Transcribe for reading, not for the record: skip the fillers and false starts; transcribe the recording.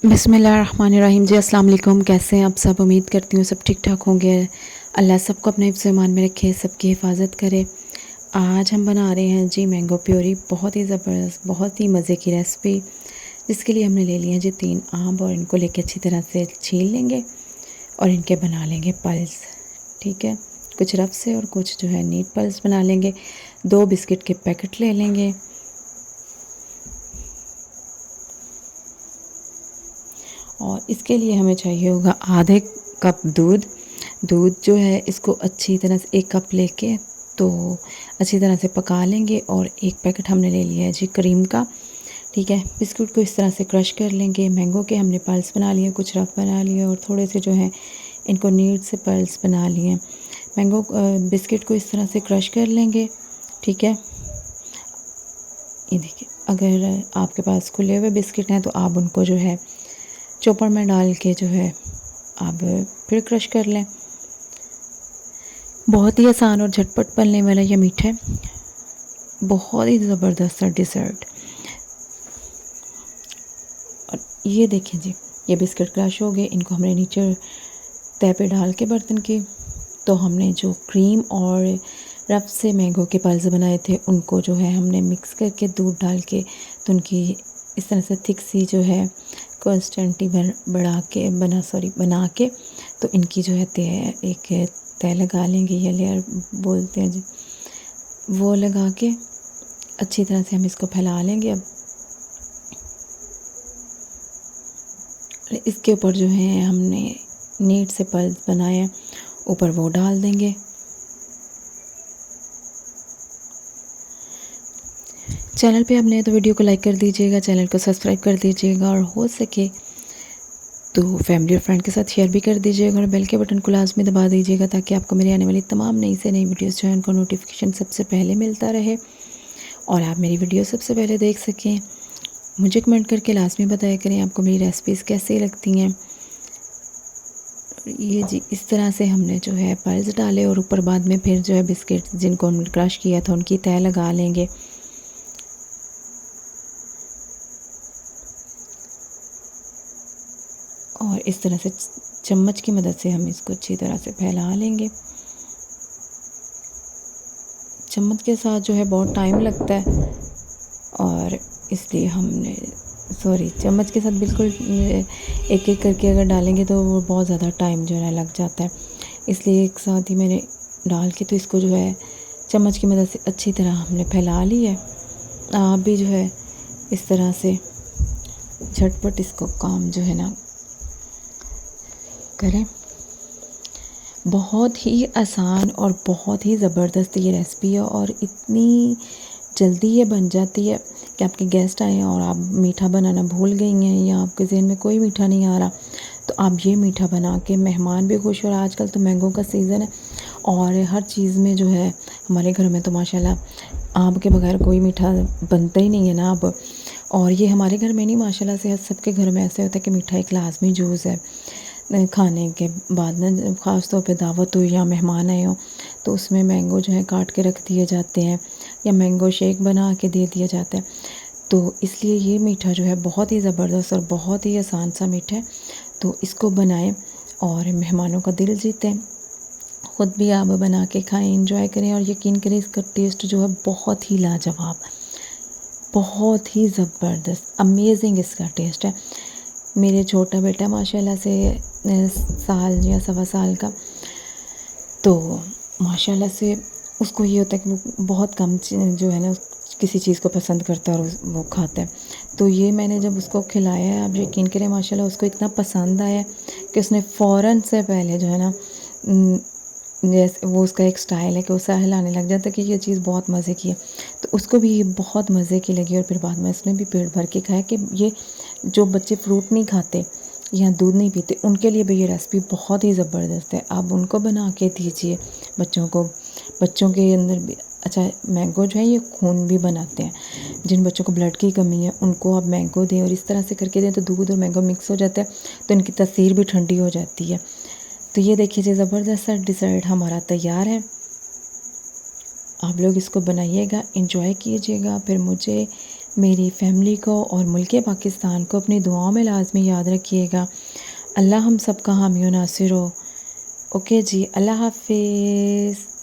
बिस्मिल्लाहिर्रहमानिर्रहीम जी, अस्सलाम वालेकुम। कैसे हैं आप सब? उम्मीद करती हूँ सब ठीक ठाक होंगे। अल्लाह सबको अपने हिफ्ज़ ईमान में रखे, सबकी हिफाजत करे। आज हम बना रहे हैं जी मैंगो प्योरी। बहुत ही ज़बरदस्त, बहुत ही मज़े की रेसिपी। जिसके लिए हमने ले लिए हैं जी 3 आम और इनको लेके अच्छी तरह से छील लेंगे और इनके बना लेंगे पल्स। ठीक है, कुछ रफ से और कुछ जो है नीट पल्स बना लेंगे। 2 बिस्किट के पैकेट ले लेंगे और इसके लिए हमें चाहिए होगा आधे कप दूध। दूध जो है इसको अच्छी तरह से 1 कप लेके तो अच्छी तरह से पका लेंगे। और 1 पैकेट हमने ले लिया है जी क्रीम का। ठीक है, बिस्कुट को इस तरह से क्रश कर लेंगे। मैंगो के हमने पल्स बना लिए, कुछ रफ बना लिए और थोड़े से जो है इनको नीड से पल्स बना लिए। मैंगो बिस्किट को इस तरह से क्रश कर लेंगे। ठीक है, ये देखिए, अगर आपके पास खुले हुए बिस्किट हैं तो आप उनको जो है चॉपर में डाल के जो है आप फिर क्रश कर लें। बहुत ही आसान और झटपट बनने वाला ये मीठा है, बहुत ही ज़बरदस्त सा डिज़र्ट। और ये देखें जी, ये बिस्किट क्रश हो गए। इनको हमने नीचे तय पे डाल के बर्तन के तो हमने जो क्रीम और रफ से मैंगो के पल्स बनाए थे उनको जो है हमने मिक्स करके दूध डाल के तो उनकी इस तरह से थिक सी जो है कंसिस्टेंसी बना के तो इनकी जो है एक तय लगा लेंगे, ये लेयर बोलते हैं जी, वो लगा के अच्छी तरह से हम इसको फैला लेंगे। अब इसके ऊपर जो है हमने नीट से पल्स बनाए ऊपर वो डाल देंगे। चैनल पे आप नए तो वीडियो को लाइक कर दीजिएगा, चैनल को सब्सक्राइब कर दीजिएगा और हो सके तो फैमिली और फ्रेंड के साथ शेयर भी कर दीजिएगा और बेल के बटन को लाजमी दबा दीजिएगा ताकि आपको मेरी आने वाली तमाम नई से नई वीडियोस जो है उनको नोटिफिकेशन सबसे पहले मिलता रहे और आप मेरी वीडियो सबसे पहले देख सकें। मुझे कमेंट करके लाजमी बताया करें आपको मेरी रेसिपीज़ कैसी लगती हैं। ये जी इस तरह से हमने जो है पल्स डाले और ऊपर बाद में फिर जो है बिस्किट जिनको हमने क्रश किया था उनकी तय लगा लेंगे। और इस तरह से चम्मच की मदद से हम इसको अच्छी तरह से फैला लेंगे। चम्मच के साथ जो है बहुत टाइम लगता है और इसलिए हमने चम्मच के साथ बिल्कुल एक एक करके अगर डालेंगे तो वो बहुत ज़्यादा टाइम जो है लग जाता है। इसलिए एक साथ ही मैंने डाल के तो इसको जो है चम्मच की मदद से अच्छी तरह हमने फैला ली है। आप भी जो है इस तरह से झटपट इसको काम जो है ना करें। बहुत ही आसान और बहुत ही ज़बरदस्त ये रेसिपी है और इतनी जल्दी ये बन जाती है कि आपके गेस्ट आए और आप मीठा बनाना भूल गई हैं या आपके ज़हन में कोई मीठा नहीं आ रहा तो आप ये मीठा बना के मेहमान भी खुश। और आजकल तो मैंगो का सीज़न है और हर चीज़ में जो है हमारे घर में तो माशाल्लाह आम के बगैर कोई मीठा बनता ही नहीं है ना अब। और ये हमारे घर में नहीं, माशाल्लाह से सबके घर में ऐसे होता है कि मीठा एक लाजमी जूस है खाने के बाद ना, ख़ास तौर पे दावत हो या मेहमान आए हो तो उसमें मैंगो जो है काट के रख दिए जाते हैं या मैंगो शेक बना के दे दिया जाता है। तो इसलिए ये मीठा जो है बहुत ही ज़बरदस्त और बहुत ही आसान सा मीठा है। तो इसको बनाएं और मेहमानों का दिल जीतें। ख़ुद भी आप बना के खाएं, इंजॉय करें और यकीन करें इसका टेस्ट जो है बहुत ही लाजवाब, बहुत ही ज़बरदस्त, अमेजिंग इसका टेस्ट है। मेरे छोटा बेटा माशाल्लाह से साल या सवा साल का, तो माशाल्लाह से उसको ये होता है कि वो बहुत कम जो है ना किसी चीज़ को पसंद करता है और वो खाता है। तो ये मैंने जब उसको खिलाया है, आप यकीन करें माशाल्लाह उसको इतना पसंद आया कि उसने फ़ौरन से पहले जो है ना जैसे वो उसका एक स्टाइल है कि वो सहलाने लग जाता है कि ये चीज़ बहुत मज़े की है। तो उसको भी ये बहुत मज़े की लगी और फिर बाद में उसने भी पेट भर के खाया। कि ये जो बच्चे फ्रूट नहीं खाते या दूध नहीं पीते उनके लिए भी ये रेसिपी बहुत ही ज़बरदस्त है। आप उनको बना के दीजिए बच्चों को। बच्चों के अंदर भी अच्छा मैंगो जो है ये खून भी बनाते हैं। जिन बच्चों को ब्लड की कमी है उनको आप मैंगो दें और इस तरह से करके दें तो दूध और मैंगो मिक्स हो जाता है तो इनकी तासीर भी ठंडी हो जाती है। तो ये देखिए जी ज़बरदस्त सा डिज़र्ट हमारा तैयार है। आप लोग इसको बनाइएगा, एंजॉय कीजिएगा, फिर मुझे मेरी फ़ैमिली को और मुल्क पाकिस्तान को अपनी दुआओं में लाज़मी याद रखिएगा। अल्लाह हम सब का हामी और नासिर हो। ओके जी, अल्लाह हाफ़िज़।